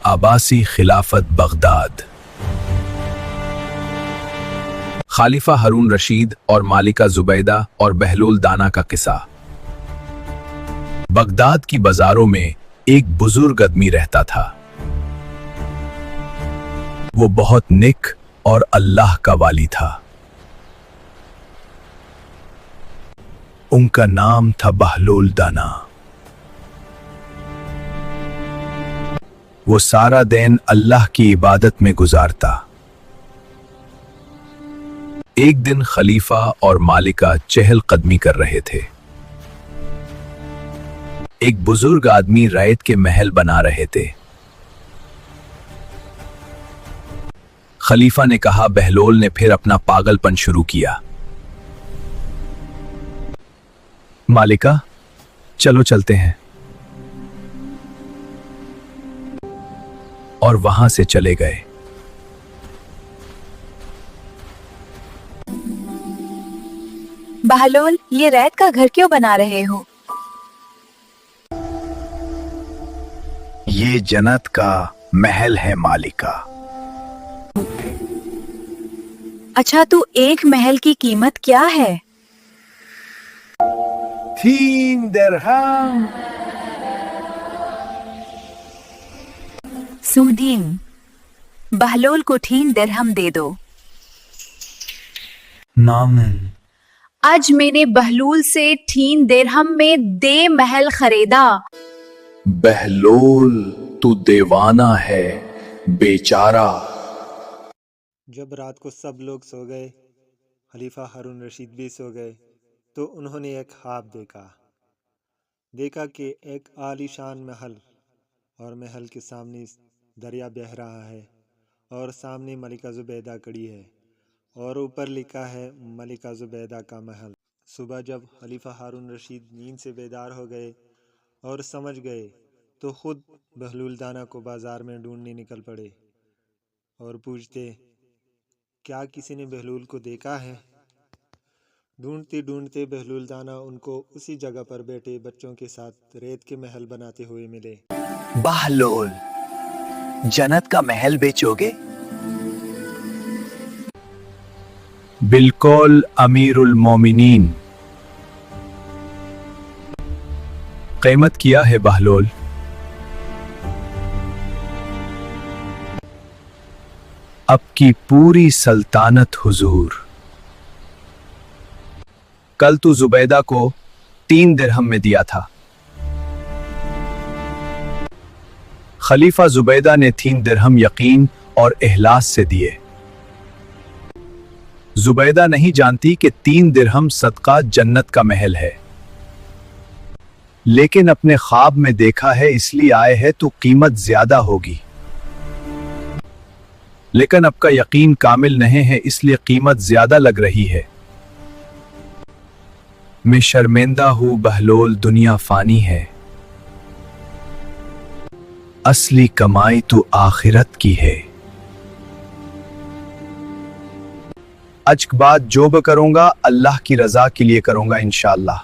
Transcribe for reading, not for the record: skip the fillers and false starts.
अब्बासी खिलाफत बगदाद। खलीफा हारून रशीद और मालिका जुबैदा और बहलोल दाना का किस्सा। बगदाद की बाजारों में एक बुजुर्ग आदमी रहता था। वो बहुत नेक और अल्लाह का वाली था। उनका नाम था बहलोल दाना। वो सारा दिन अल्लाह की इबादत में गुजारता। एक दिन खलीफा और मालिका चहलकदमी कर रहे थे। एक बुजुर्ग आदमी रैयत के महल बना रहे थे। खलीफा ने कहा, बहलोल ने फिर अपना पागलपन शुरू किया। मालिका, चलो चलते हैं। और वहां से चले गए। बहलोल, ये रैयत का घर क्यों बना रहे हो? ये जन्नत का महल है मालिका। अच्छा, तो एक महल की कीमत क्या है? 3 दिरहम। सुदीन, बहलोल को 3 दिरहम दे दो। नामन। आज मैंने बहलोल से 3 दिरहम में दे महल खरीदा। बहलोल, तू दीवाना है बेचारा। जब रात को सब लोग सो गए, खलीफा हारून रशीद भी सो गए, तो उन्होंने एक ख्वाब देखा कि एक आलीशान महल, और महल के सामने दरिया बह रहा है, और सामने मलिका जुबैदा खड़ी है, और ऊपर लिखा है मलिका जुबैदा का महल। सुबह जब खलीफा हारून रशीद नींद से बेदार हो गए और समझ गए, तो खुद बहलोल दाना को बाजार में ढूंढने निकल पड़े और पूछते, क्या किसी ने बहलोल को देखा है? ढूंढते ढूंढते बहलोल दाना उनको उसी जगह पर बैठे बच्चों के साथ रेत के महल बनाते हुए मिले। बहलोल, जन्नत का महल बेचोगे? बिल्कुल अमीरुल मोमिनीन। कीमत किया है बहलोल? अब की पूरी सल्तनत हुजूर। कल तू जुबैदा को 3 दिरहम में दिया था। खलीफा जुबैदा ने 3 दिरहम यकीन और इखलास से दिए। जुबैदा नहीं जानती कि 3 दिरहम सदका जन्नत का महल है, लेकिन अपने ख्वाब में देखा है इसलिए आए हैं, तो कीमत ज्यादा होगी। लेकिन अब का यकीन कामिल नहीं है, इसलिए कीमत ज्यादा लग रही है। मैं शर्मिंदा हूं बहलोल, दुनिया फानी है। असली कमाई तो आखिरत की है। आज के बाद जो भी करूंगा अल्लाह की रजा के लिए करूंगा इंशाअल्लाह।